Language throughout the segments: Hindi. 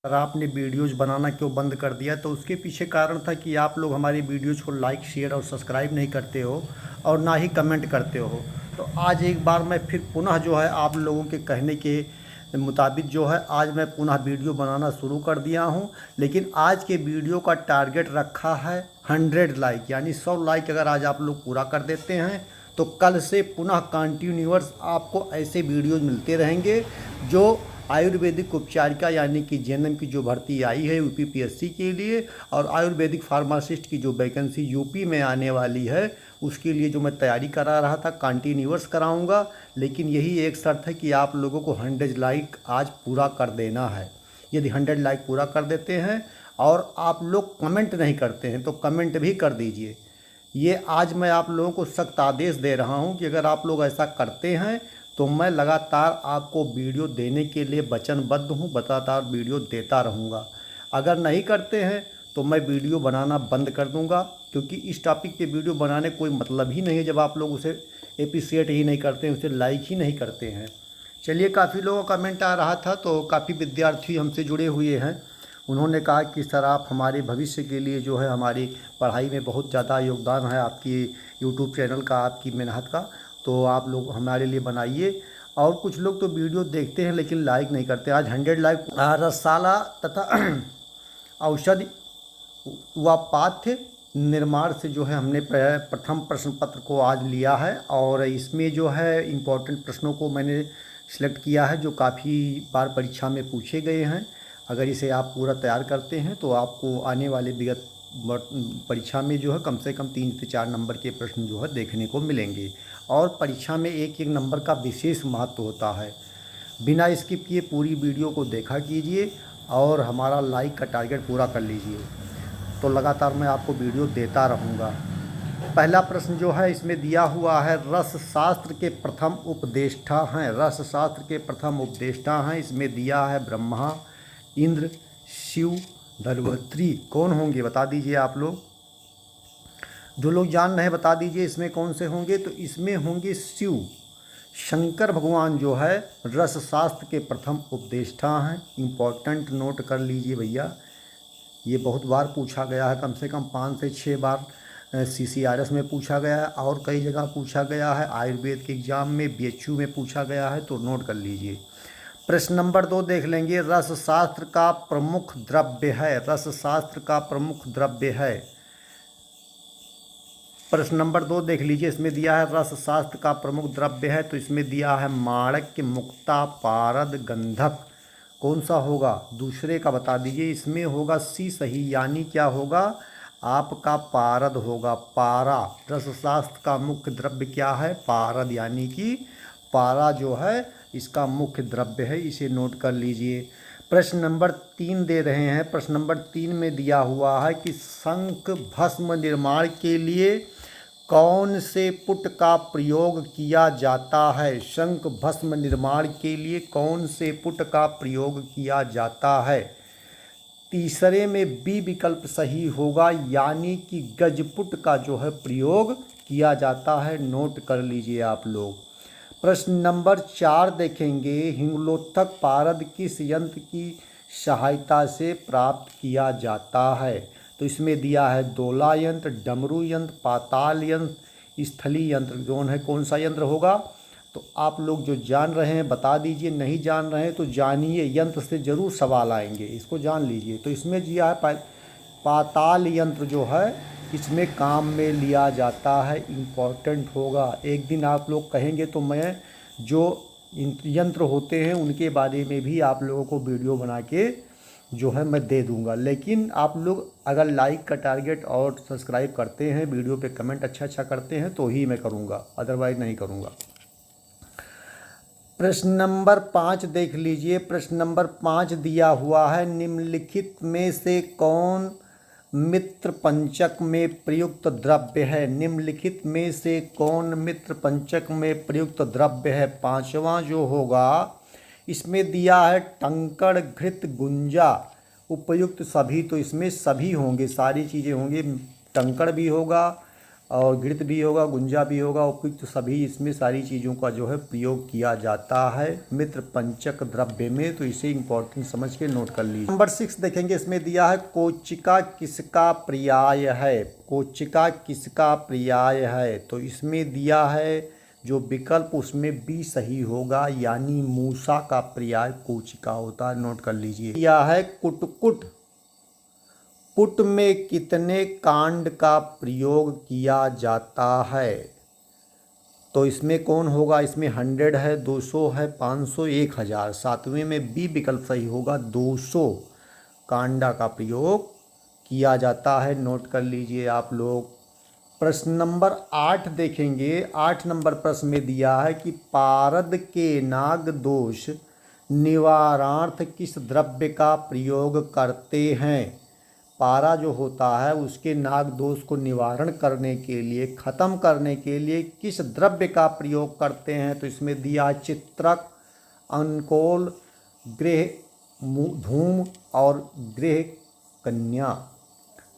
सर आपने वीडियोज़ बनाना क्यों बंद कर दिया? तो उसके पीछे कारण था कि आप लोग हमारी वीडियोज़ को लाइक शेयर और सब्सक्राइब नहीं करते हो और ना ही कमेंट करते हो। तो आज एक बार मैं फिर पुनः जो है आप लोगों के कहने के मुताबिक जो है आज मैं पुनः वीडियो बनाना शुरू कर दिया हूं। लेकिन आज के वीडियो का टारगेट रखा है 100 लाइक, यानी 100 लाइक अगर आज आप लोग पूरा कर देते हैं तो कल से पुनः कंटिन्यूअस आपको ऐसे वीडियोज़ मिलते रहेंगे जो आयुर्वेदिक उपचारिका यानी कि जेएनएम की जो भर्ती आई है यूपीपीएससी के लिए, और आयुर्वेदिक फार्मासिस्ट की जो वैकेंसी यूपी में आने वाली है उसके लिए जो मैं तैयारी करा रहा था कंटिन्यूअस कराऊंगा। लेकिन यही एक शर्त है कि आप लोगों को 100 लाइक आज पूरा कर देना है। यदि 100 लाइक पूरा कर देते हैं और आप लोग कमेंट नहीं करते हैं तो कमेंट भी कर दीजिए। ये आज मैं आप लोगों को सख्त आदेश दे रहा हूं कि अगर आप लोग ऐसा करते हैं तो मैं लगातार आपको वीडियो देने के लिए वचनबद्ध हूँ, लगातार वीडियो देता रहूँगा। अगर नहीं करते हैं तो मैं वीडियो बनाना बंद कर दूँगा, क्योंकि इस टॉपिक पे वीडियो बनाने कोई मतलब ही नहीं है जब आप लोग उसे एप्रिसिएट ही नहीं करते हैं, उसे लाइक ही नहीं करते हैं। चलिए, काफ़ी लोगों का कमेंट आ रहा था तो काफ़ी विद्यार्थी हमसे जुड़े हुए हैं। उन्होंने कहा कि सर आप हमारे भविष्य के लिए जो है हमारी पढ़ाई में बहुत ज़्यादा योगदान है आपकी यूट्यूब चैनल का, आपकी मेहनत का, तो आप लोग हमारे लिए बनाइए। और कुछ लोग तो वीडियो देखते हैं लेकिन लाइक नहीं करते। आज 100 लाइक। रसाला तथा औषधि व पाठ्य निर्माण से जो है हमने प्रथम प्रश्न पत्र को आज लिया है, और इसमें जो है इम्पोर्टेंट प्रश्नों को मैंने सिलेक्ट किया है जो काफ़ी बार परीक्षा में पूछे गए हैं। अगर इसे आप पूरा तैयार करते हैं तो आपको आने वाले विगत परीक्षा में जो है कम से कम 3 से 4 नंबर के प्रश्न जो है देखने को मिलेंगे। और परीक्षा में एक एक नंबर का विशेष महत्व होता है। बिना स्किप किए पूरी वीडियो को देखा कीजिए और हमारा लाइक का टारगेट पूरा कर लीजिए, तो लगातार मैं आपको वीडियो देता रहूँगा। पहला प्रश्न जो है इसमें दिया हुआ है, रस शास्त्र के प्रथम उपदेष्टा हैं। रस शास्त्र के प्रथम उपदेष्टा हैं, इसमें दिया है ब्रह्मा, इंद्र, शिव, धनवंतरी। कौन होंगे बता दीजिए आप लोग। जो लोग जान रहे हैं बता दीजिए इसमें कौन से होंगे। तो इसमें होंगे शिव। शंकर भगवान जो है रस शास्त्र के प्रथम उपदेष्टा हैं। इम्पोर्टेंट नोट कर लीजिए भैया, ये बहुत बार पूछा गया है, कम से कम 5 से 6 बार CCRS में पूछा गया है और कई जगह पूछा गया है। आयुर्वेद के एग्जाम में BHU में पूछा गया है, तो नोट कर लीजिए। प्रश्न नंबर 2 देख लेंगे। रस शास्त्र का प्रमुख द्रव्य है। रस शास्त्र का प्रमुख द्रव्य है। प्रश्न नंबर 2 देख लीजिए, इसमें दिया है रस शास्त्र का प्रमुख द्रव्य है, तो इसमें दिया है माणक्य, मुक्ता, पारद, गंधक। कौन सा होगा दूसरे का बता दीजिए। इसमें होगा सी सही, यानी क्या होगा आपका पारद होगा। पारा, रस शास्त्र का मुख्य द्रव्य क्या है? पारद, यानी कि पारा जो है इसका मुख्य द्रव्य है, इसे नोट कर लीजिए। प्रश्न नंबर 3 दे रहे हैं। प्रश्न नंबर 3 में दिया हुआ है कि शंख भस्म निर्माण के लिए कौन से पुट का प्रयोग किया जाता है? शंख भस्म निर्माण के लिए कौन से पुट का प्रयोग किया जाता है? तीसरे में बी विकल्प सही होगा, यानी कि गजपुट का जो है प्रयोग किया जाता है। नोट कर लीजिए आप लोग। प्रश्न नंबर 4 देखेंगे। हिंगलोत्थक पारद किस यंत्र की सहायता से प्राप्त किया जाता है? तो इसमें दिया है दोला यंत्र, डमरू यंत्र, पाताल यंत्र, स्थली यंत्र। कौन है, कौन सा यंत्र होगा? तो आप लोग जो जान रहे हैं बता दीजिए, नहीं जान रहे हैं तो जानिए, यंत्र से ज़रूर सवाल आएंगे, इसको जान लीजिए। तो इसमें दिया है पाताल यंत्र जो है इसमें काम में लिया जाता है। इम्पॉर्टेंट होगा, एक दिन आप लोग कहेंगे तो मैं जो यंत्र होते हैं उनके बारे में भी आप लोगों को वीडियो बना के जो है मैं दे दूंगा। लेकिन आप लोग अगर लाइक का टारगेट और सब्सक्राइब करते हैं, वीडियो पे कमेंट अच्छा करते हैं तो ही मैं करूंगा, अदरवाइज नहीं करूंगा। प्रश्न नंबर 5 देख लीजिए। प्रश्न नंबर 5 दिया हुआ है, निम्नलिखित में से कौन मित्र पंचक में प्रयुक्त द्रव्य है? निम्नलिखित में से कौन मित्र पंचक में प्रयुक्त द्रव्य है? 5वां जो होगा इसमें दिया है टंकड़, घृत, गुंजा। उपयुक्त सभी, तो इसमें सभी होंगे, सारी चीज़ें होंगी। टंकड़ भी होगा, और घृत भी होगा, गुंजा भी होगा, उपयुक्त सभी इसमें सारी चीज़ों का जो है प्रयोग किया जाता है मित्र पंचक द्रव्य में। तो इसे इंपॉर्टेंट समझ के नोट कर लीजिए। नंबर 6 देखेंगे, इसमें दिया है कोचिका किसका पर्याय है। कोचिका किसका पर्याय है, तो इसमें दिया है जो विकल्प उसमें बी सही होगा, यानी मूसा का पर्याय कोचिका होता है। नोट कर लीजिए। दिया है कुटकुट, कुट में कितने कांड का प्रयोग किया जाता है, तो इसमें कौन होगा, इसमें 100 है, 200 है, 500, 1000। सातवें में बी विकल्प सही होगा, 200 कांडा का प्रयोग किया जाता है। नोट कर लीजिए आप लोग। प्रश्न नंबर 8 देखेंगे। 8 नंबर प्रश्न में दिया है कि पारद के नाग दोष निवारणार्थ किस द्रव्य का प्रयोग करते हैं। पारा जो होता है उसके नाग दोष को निवारण करने के लिए, ख़त्म करने के लिए किस द्रव्य का प्रयोग करते हैं, तो इसमें दिया चित्रक, अनकोल, गृह धूम और गृह कन्या।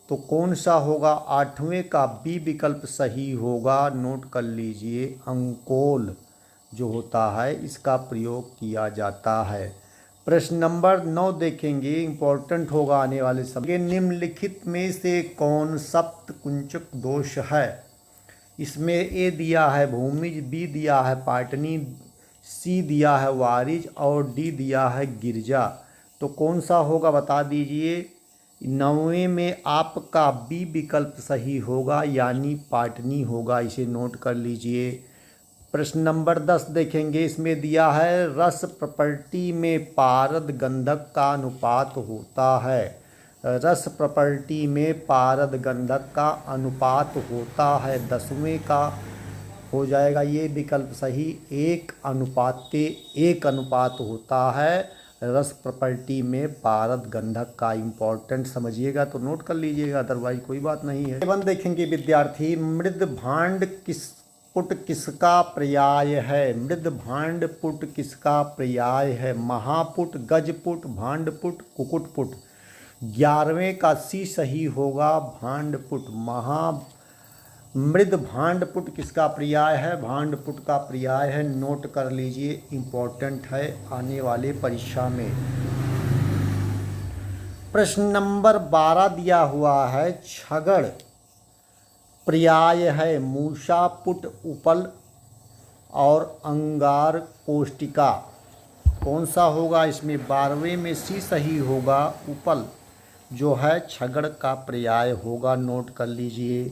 तो कौन सा होगा, 8वें का बी विकल्प सही होगा। नोट कर लीजिए, अंकोल जो होता है इसका प्रयोग किया जाता है। प्रश्न नंबर 9 देखेंगे, इंपॉर्टेंट होगा आने वाले समय। निम्नलिखित में से कौन सप्त कुंचक दोष है। इसमें ए दिया है भूमिज, बी दिया है पाटनी, सी दिया है वारिज और डी दिया है गिरजा। तो कौन सा होगा बता दीजिए। 9वें में आपका बी विकल्प सही होगा, यानी पाटनी होगा। इसे नोट कर लीजिए। प्रश्न नंबर 10 देखेंगे। इसमें दिया है रस प्रॉपर्टी में पारद गंधक का अनुपात होता है। रस प्रॉपर्टी में पारद गंधक का अनुपात होता है। 10वें का हो जाएगा ये विकल्प सही, 1:1 अनुपात होता है रस प्रॉपर्टी में पारद गंधक का। इंपॉर्टेंट समझिएगा तो नोट कर लीजिएगा, अदरवाइज कोई बात नहीं है। 7 देखेंगे विद्यार्थी। मृद भांड पुट किसका पर्याय है। मृद भांड पुट किसका पर्याय है। महापुट, गजपुट, भांडपुट, कुकुटपुट। 11वें का सी सही होगा, भांडपुट। मृद भांडपुट किसका पर्याय है, भांडपुट का पर्याय है। नोट कर लीजिए, इंपॉर्टेंट है आने वाले परीक्षा में। प्रश्न नंबर 12 दिया हुआ है छगड़ पर्याय है मूषा, पुट, उपल और अंगार कोष्टिका। कौन सा होगा इसमें, 12वें में सी सही होगा, उपल जो है छगड़ का पर्याय होगा। नोट कर लीजिए।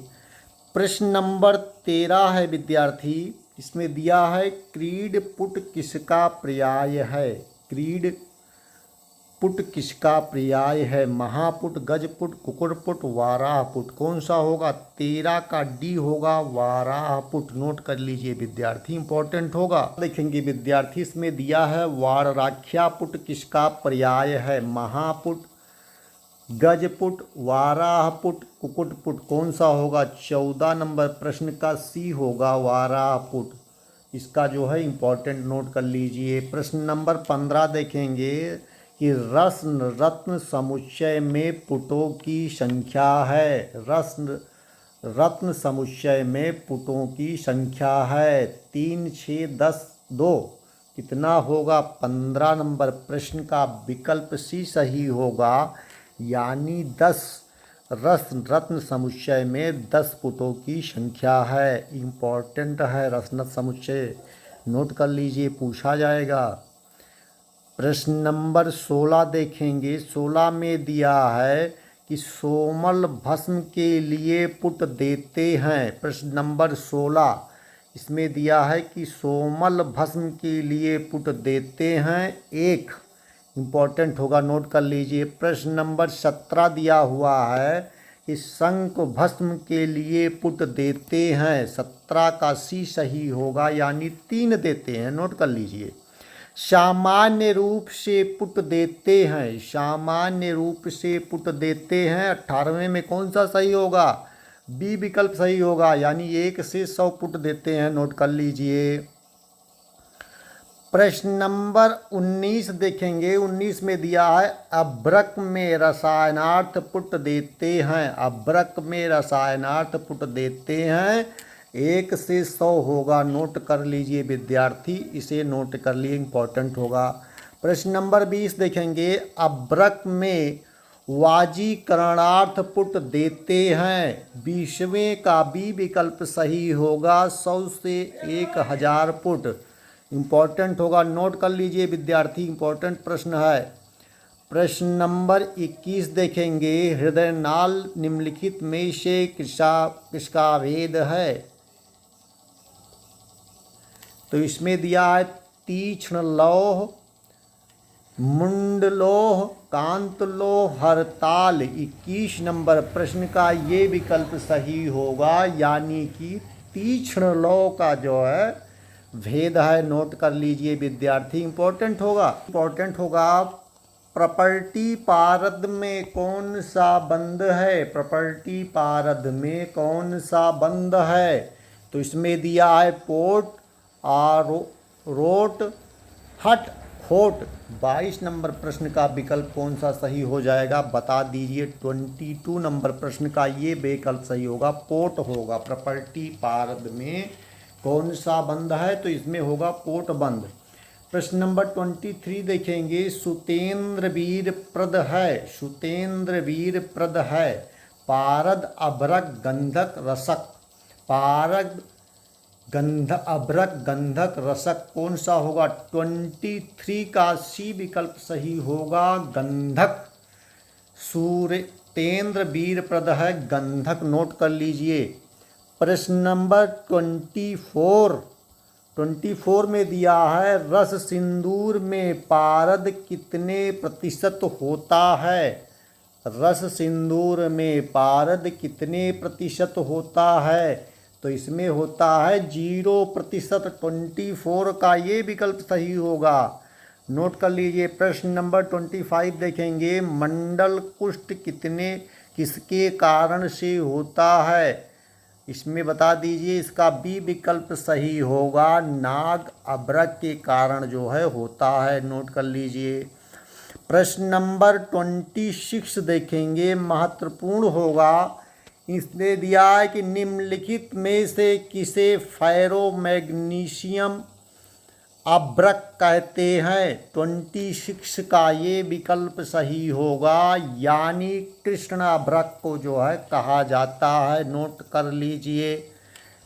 प्रश्न नंबर 13 है विद्यार्थी। इसमें दिया है क्रीड पुट किसका पर्याय है। क्रीड पुट किसका पर्याय है। महापुट, गजपुट, कुकुरपुट, वाराहपुट। कौन सा होगा, 13 का डी होगा, वाराहपुट। नोट कर लीजिए विद्यार्थी, इंपॉर्टेंट होगा। देखेंगे विद्यार्थी, इसमें दिया है वाराख्यापुट किसका पर्याय है। महापुट, गजपुट, वाराहपुट, कुकुटपुट। कौन सा होगा, 14 नंबर प्रश्न का सी होगा, वाराहपुट। इसका जो है इंपॉर्टेंट नोट कर लीजिए। प्रश्न नंबर 15 देखेंगे कि रत्न समुच्चय में पुटों की संख्या है। रत्न समुच्चय में पुटों की संख्या है 3, 6, 10, 2। कितना होगा, 15 नंबर प्रश्न का विकल्प सी सही होगा, यानी 10। रत्न समुच्चय में 10 पुटों की संख्या है। इम्पॉर्टेंट है रत्न समुच्चय, नोट कर लीजिए, पूछा जाएगा। प्रश्न नंबर 16 देखेंगे। 16 में दिया है कि सोमल भस्म के लिए पुट देते हैं। प्रश्न नंबर 16 इसमें दिया है कि सोमल भस्म के लिए पुट देते हैं 1। इम्पॉर्टेंट होगा, नोट कर लीजिए। प्रश्न नंबर 17 दिया हुआ है कि शंख भस्म के लिए पुट देते हैं। 17 का सी सही होगा, यानी 3 देते हैं। नोट कर लीजिए। सामान्य रूप से पुट देते हैं। सामान्य रूप से पुट देते हैं। 18वें में कौन सा सही होगा, बी विकल्प सही होगा, यानी 1 से 100 पुट देते हैं। नोट कर लीजिए। प्रश्न नंबर 19 देखेंगे। 19 में दिया है अभ्रक में रसायनार्थ पुट देते हैं। अभ्रक में रसायनार्थ पुट देते हैं। 1 से 100 होगा, नोट कर लीजिए विद्यार्थी, इसे नोट कर लिए, इम्पोर्टेंट होगा। प्रश्न नंबर 20 देखेंगे। अभ्रक में वाजीकरणार्थ पुट देते हैं। 20वें का बी विकल्प सही होगा। 100 से 1000 पुट, इम्पोर्टेंट होगा, नोट कर लीजिए विद्यार्थी, इम्पोर्टेंट प्रश्न है। प्रश्न नंबर 21 देखेंगे। हृदयनाल निम्नलिखित में से किसका भेद है? तो इसमें दिया है तीक्ष्ण लौह, मुंड लौह, कांत लौह, हरताल। 21 नंबर प्रश्न का ये विकल्प सही होगा, यानी कि तीक्ष्ण लौह का जो है भेद है, नोट कर लीजिए विद्यार्थी, इंपॉर्टेंट होगा। प्रॉपर्टी पारद में कौन सा बंध है? प्रॉपर्टी पारद में कौन सा बंध है? तो इसमें दिया है पोट, रोट, हट, खोट। 22 नंबर प्रश्न का विकल्प कौन सा सही हो जाएगा, बता दीजिए। 22 नंबर प्रश्न का ये विकल्प सही होगा, पोट होगा। प्रॉपर्टी पारद में कौन सा बंध है? तो इसमें होगा पोट बंध। प्रश्न नंबर 23 देखेंगे। सुतेंद्र वीर प्रद है। सुतेंद्र वीर प्रद है। पारद, अभ्रक, गंधक, रसक। पारद, अभ्रक, गंधक, रसक कौन सा होगा? 23 का सी विकल्प सही होगा, गंधक। सुतेंद्र वीर प्रद है, गंधक, नोट कर लीजिए। प्रश्न नंबर 24 में दिया है रस सिंदूर में पारद कितने प्रतिशत होता है? रस सिंदूर में पारद कितने प्रतिशत होता है? तो इसमें होता है 0%। 24 का ये विकल्प सही होगा, नोट कर लीजिए। प्रश्न नंबर 25 देखेंगे। मंडल कुष्ठ किसके कारण से होता है? इसमें बता दीजिए, इसका बी विकल्प सही होगा, नाग अभ्रक के कारण जो है होता है, नोट कर लीजिए। प्रश्न नंबर 26 देखेंगे, महत्वपूर्ण होगा। इसमें दिया है कि निम्नलिखित में से किसे फेरोमैग्नीशियम अभ्रक कहते हैं? 26 का ये विकल्प सही होगा, यानी कृष्ण अभ्रक को जो है कहा जाता है, नोट कर लीजिए।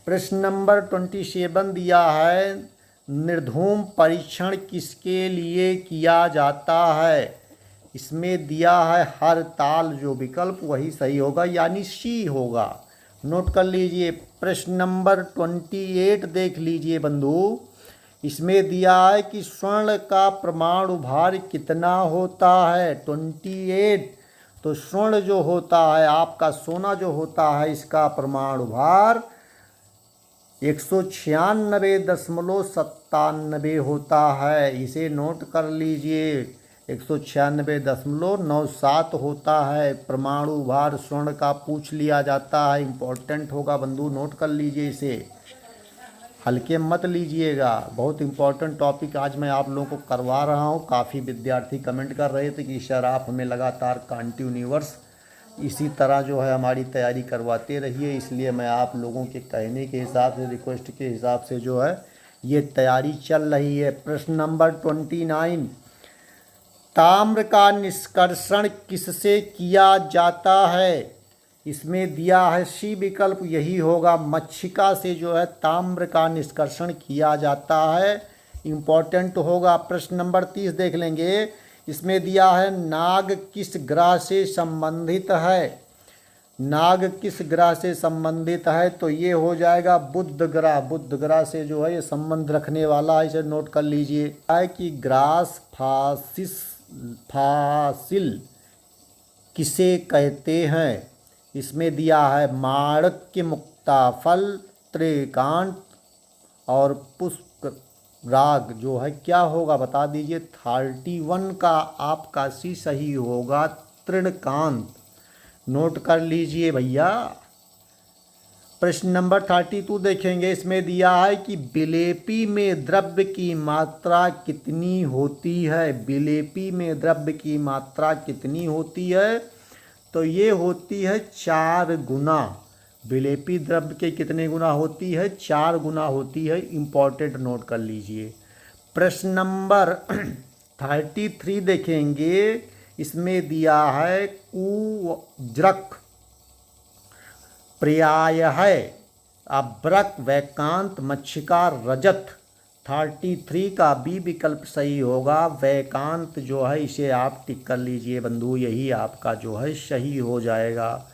प्रश्न नंबर 27 दिया है। निर्धूम परीक्षण किसके लिए किया जाता है? इसमें दिया है हरताल, जो विकल्प वही सही होगा, यानी सी होगा, नोट कर लीजिए। प्रश्न नंबर 28 देख लीजिए बंधु। इसमें दिया है कि स्वर्ण का परमाणु भार कितना होता है? 28। तो स्वर्ण जो होता है, आपका सोना जो होता है, इसका परमाणु भार 196.97 होता है, इसे नोट कर लीजिए। 196.97 होता है परमाणु भार स्वर्ण का, पूछ लिया जाता है, इम्पोर्टेंट होगा बंधु, नोट कर लीजिए, इसे हल्के मत लीजिएगा। बहुत इम्पोर्टेंट टॉपिक आज मैं आप लोगों को करवा रहा हूँ। काफ़ी विद्यार्थी कमेंट कर रहे थे कि सर आप हमें लगातार कंटिन्यूअस इसी तरह जो है हमारी तैयारी करवाते रहिए, इसलिए मैं आप लोगों के कहने के हिसाब से, रिक्वेस्ट के हिसाब से जो है ये तैयारी चल रही है। प्रश्न नंबर 29। ताम्र का निष्कर्षण किससे किया जाता है? इसमें दिया है सी विकल्प, यही होगा, मच्छिका से जो है ताम्र का निष्कर्षण किया जाता है, इम्पोर्टेंट होगा। प्रश्न नंबर 30 देख लेंगे। इसमें दिया है नाग किस ग्रह से संबंधित है? नाग किस ग्रह से संबंधित है? तो ये हो जाएगा बुध ग्रह। बुध ग्रह से जो है ये संबंध रखने वाला है, इसे नोट कर लीजिए। है कि ग्रास फासिल किसे कहते हैं? इसमें दिया है माणक्य, मुक्ताफल, त्रिकांत और पुष्पराग, जो है क्या होगा बता दीजिए। 31 का आपका सी सही होगा, तृणकांत, नोट कर लीजिए भैया। प्रश्न नंबर 32 देखेंगे। इसमें दिया है कि विलेपी में द्रव्य की मात्रा कितनी होती है। विलेपी में द्रव्य की मात्रा कितनी होती है? तो ये होती है 4 गुना। विलेपी द्रव्य के कितने गुना होती है? 4 गुना होती है। इम्पॉर्टेंट नोट कर लीजिए। प्रश्न नंबर 33 देखेंगे। इसमें दिया है कुज्रक पर्याय है अभ्रक वैकांत मच्छिका रजत। 33 का बी विकल्प सही होगा। वैकांत जो है इसे आप टिक कर लीजिए बंधु, यही आपका जो है सही हो जाएगा।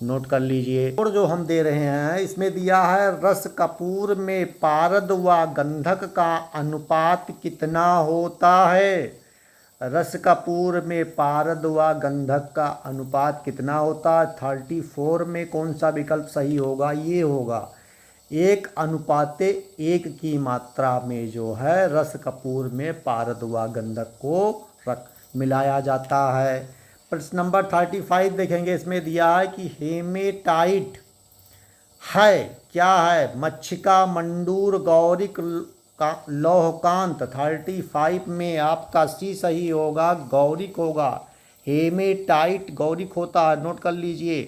नोट कर लीजिए। और जो हम दे रहे हैं इसमें दिया है रस कपूर में पारद व गंधक का अनुपात कितना होता है। रस कपूर में पारद व गंधक का अनुपात कितना होता है? 34 में कौन सा विकल्प सही होगा? ये होगा 1:1 की मात्रा में जो है रस कपूर में पारद व गंधक को मिलाया जाता है। प्रश्न नंबर 35 देखेंगे। इसमें दिया है कि हेमेटाइट है क्या है? मच्छिका, मंडूर, गौरिक, लौहकांत। 35 में आपका सी सही होगा, गौरिक होगा। हेमेटाइट गौरिक होता है, नोट कर लीजिए।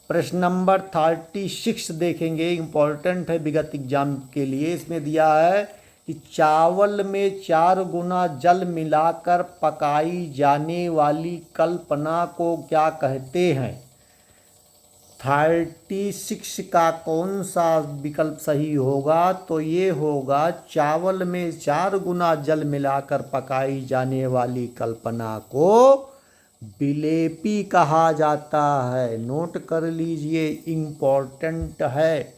प्रश्न नंबर 36 देखेंगे, इम्पोर्टेंट है विगत एग्जाम के लिए। इसमें दिया है कि चावल में 4 गुना जल मिलाकर पकाई जाने वाली कल्पना को क्या कहते हैं? 36 का कौन सा विकल्प सही होगा? तो ये होगा चावल में 4 गुना जल मिलाकर पकाई जाने वाली कल्पना को विलेपी कहा जाता है। नोट कर लीजिए, इम्पोर्टेंट है।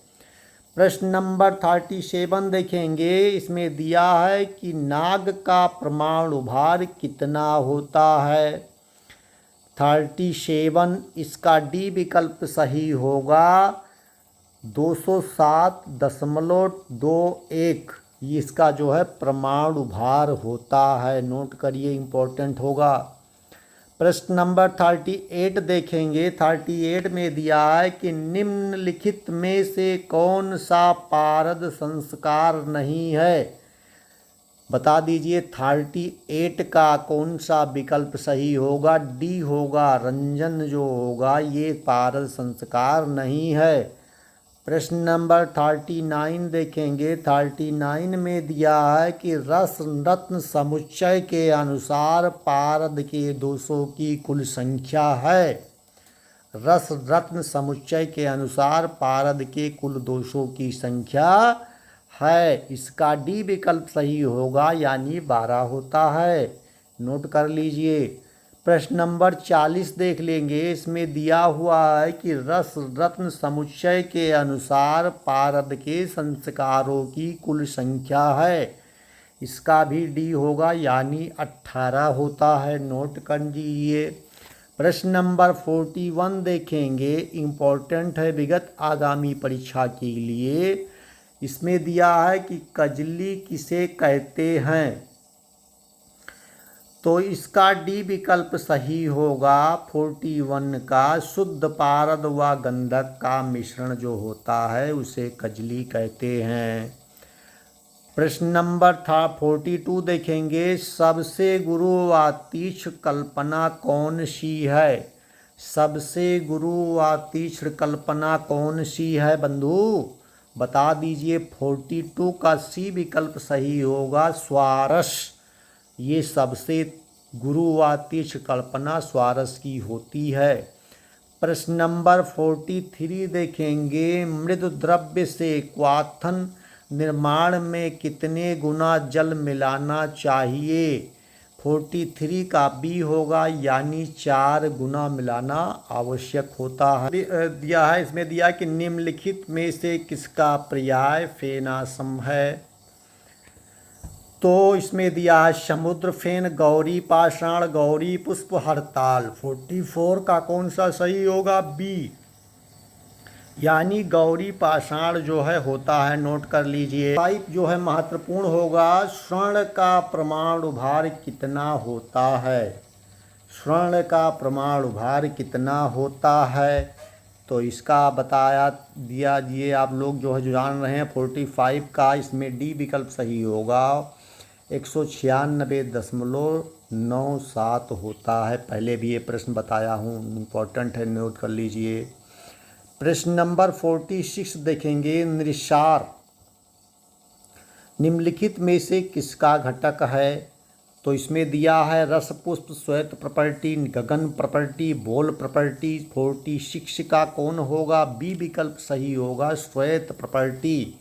प्रश्न नंबर 37 देखेंगे। इसमें दिया है कि नाग का परमाणु भार कितना होता है। 37 इसका डी विकल्प सही होगा, 207.21 इसका जो है परमाणु भार होता है। नोट करिए, इम्पोर्टेंट होगा। प्रश्न नंबर 38 देखेंगे। 38 में दिया है कि निम्नलिखित में से कौन सा पारद संस्कार नहीं है। बता दीजिए 38 का कौन सा विकल्प सही होगा। डी होगा, रंजन जो होगा ये पारद संस्कार नहीं है। प्रश्न नंबर 39 देखेंगे। 39 में दिया है कि रस रत्न समुच्चय के अनुसार पारद के दोषों की कुल संख्या है। रस रत्न समुच्चय के अनुसार पारद के कुल दोषों की संख्या है। इसका डी विकल्प सही होगा, यानी 12 होता है। नोट कर लीजिए। प्रश्न नंबर 40 देख लेंगे। इसमें दिया हुआ है कि रस रत्न समुच्चय के अनुसार पारद के संस्कारों की कुल संख्या है। इसका भी डी होगा, यानी 18 होता है। नोट कर लीजिए। प्रश्न नंबर 41 देखेंगे। इम्पोर्टेंट है विगत आगामी परीक्षा के लिए। इसमें दिया है कि कजली किसे कहते हैं। तो इसका डी विकल्प सही होगा। 41 का शुद्ध पारद व गंधक का मिश्रण जो होता है उसे कजली कहते हैं। प्रश्न नंबर 42 देखेंगे। सबसे गुरु व तीक्ष्ण कल्पना कौन सी है। सबसे गुरु व तीक्ष्ण कल्पना कौन सी है बंधु? बता दीजिए। 42 का सी विकल्प सही होगा, स्वारस। ये सबसे गुरु व तीक्ष्ण कल्पना स्वारस की होती है। प्रश्न नंबर 43 देखेंगे। मृद द्रव्य से क्वाथन निर्माण में कितने गुना जल मिलाना चाहिए। 43 का बी होगा, यानी 4 गुना मिलाना आवश्यक होता है। दिया है इसमें दिया कि निम्नलिखित में से किसका पर्याय फेनासम है। तो इसमें दिया है समुद्र फेन, गौरी पाषाण, गौरी पुष्प, हड़ताल। 44 का कौन सा सही होगा? बी, यानी गौरी पाषाण जो है होता है। नोट कर लीजिए। टाइप जो है महत्वपूर्ण होगा। स्वर्ण का परमाणु भार कितना होता है। स्वर्ण का परमाणु भार कितना होता है? तो इसका बताया दिया ये आप लोग जो है जो जान रहे हैं 45 का, इसमें डी विकल्प सही होगा। 196.97 होता है। पहले भी ये प्रश्न बताया हूँ, इम्पोर्टेंट है, नोट कर लीजिए। प्रश्न नंबर 46 देखेंगे। निसार निम्नलिखित में से किसका घटक है? तो इसमें दिया है रस पुष्प, श्वेत प्रॉपर्टी, गगन प्रॉपर्टी, बोल प्रॉपर्टी। 46 का कौन होगा? बी विकल्प सही होगा, श्वेत प्रॉपर्टी।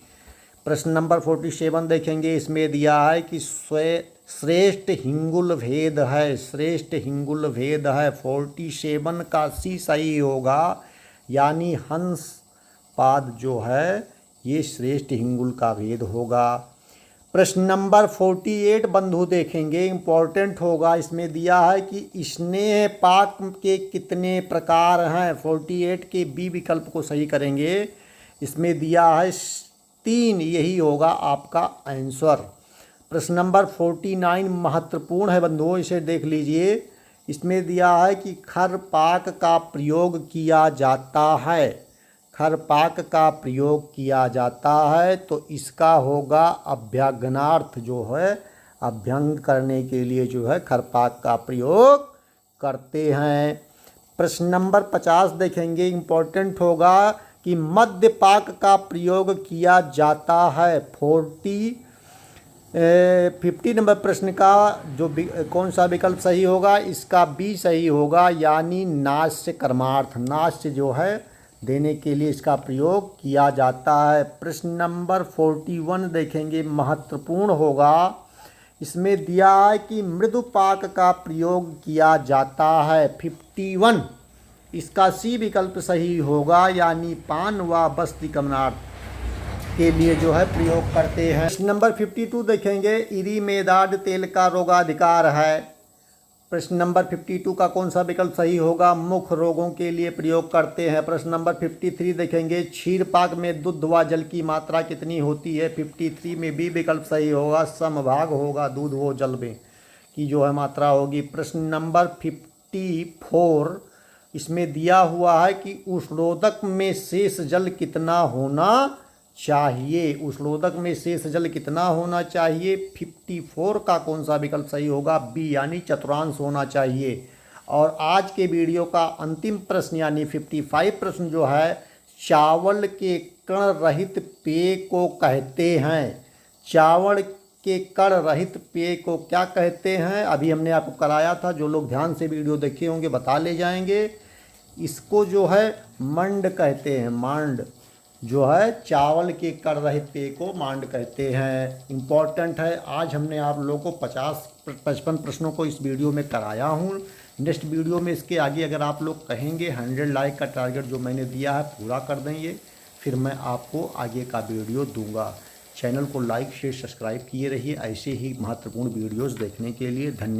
प्रश्न नंबर 47 देखेंगे। इसमें दिया है कि श्रेष्ठ हिंगुल भेद है, श्रेष्ठ हिंगुल भेद है। 47 का सी सही होगा, यानी हंस पाद जो है ये श्रेष्ठ हिंगुल का भेद होगा। प्रश्न नंबर 48 बंधु देखेंगे, इम्पोर्टेंट होगा। इसमें दिया है कि स्नेह पाक के कितने प्रकार हैं? 48 के बी विकल्प को सही करेंगे। इसमें दिया है 3, यही होगा आपका आंसर। प्रश्न नंबर 49 महत्वपूर्ण है बंधुओं, इसे देख लीजिए। इसमें दिया है कि खरपाक का प्रयोग किया जाता है, खरपाक का प्रयोग किया जाता है, तो इसका होगा अभ्यंगनार्थ, जो है अभ्यंग करने के लिए जो है खरपाक का प्रयोग करते हैं। प्रश्न नंबर 50 देखेंगे, इम्पोर्टेंट होगा कि मध्यपाक का प्रयोग किया जाता है। 50 नंबर प्रश्न का जो कौन सा विकल्प सही होगा? इसका बी सही होगा, यानी नास्य कर्मार्थ, नास्य जो है देने के लिए इसका प्रयोग किया जाता है। प्रश्न नंबर 41 देखेंगे, महत्वपूर्ण होगा। इसमें दिया है कि मृदुपाक का प्रयोग किया जाता है। 51 इसका सी विकल्प सही होगा, यानी पान व बस्ती कमनार्थ के लिए जो है प्रयोग करते हैं। प्रश्न नंबर 52 देखेंगे, इरीमेदाद तेल का रोगाधिकार है। प्रश्न नंबर 52 का कौन सा विकल्प सही होगा? मुख रोगों के लिए प्रयोग करते हैं। प्रश्न नंबर 53 देखेंगे, क्षीर पाक में दूध व जल की मात्रा कितनी होती है? 53 में बी विकल्प सही होगा, समभाग होगा, दूध व जल में की जो है मात्रा होगी। प्रश्न नंबर 54 इसमें दिया हुआ है कि उष्णोदक में शेष जल कितना होना चाहिए? उष्णोदक में शेष जल कितना होना चाहिए? 54 का कौन सा विकल्प सही होगा? बी, यानी चतुर्थांश होना चाहिए। और आज के वीडियो का अंतिम प्रश्न यानी 55 प्रश्न जो है, चावल के कण रहित पेय को कहते हैं। चावल के कण रहित पेय को क्या कहते हैं? अभी हमने आपको कराया था, जो लोग ध्यान से वीडियो देखे होंगे बता ले जाएंगे। इसको जो है मंड कहते हैं, मांड जो है चावल के कण रहित पेय को मांड कहते हैं। इम्पॉर्टेंट है। आज हमने आप लोगों को 55 प्रश्नों को इस वीडियो में कराया हूँ। नेक्स्ट वीडियो में इसके आगे अगर आप लोग कहेंगे 100 लाइक का टारगेट जो मैंने दिया है पूरा कर देंगे, फिर मैं आपको आगे का वीडियो दूंगा। चैनल को लाइक शेयर सब्सक्राइब किए रहिए ऐसे ही महत्वपूर्ण वीडियोज़ देखने के लिए। धन्यवाद।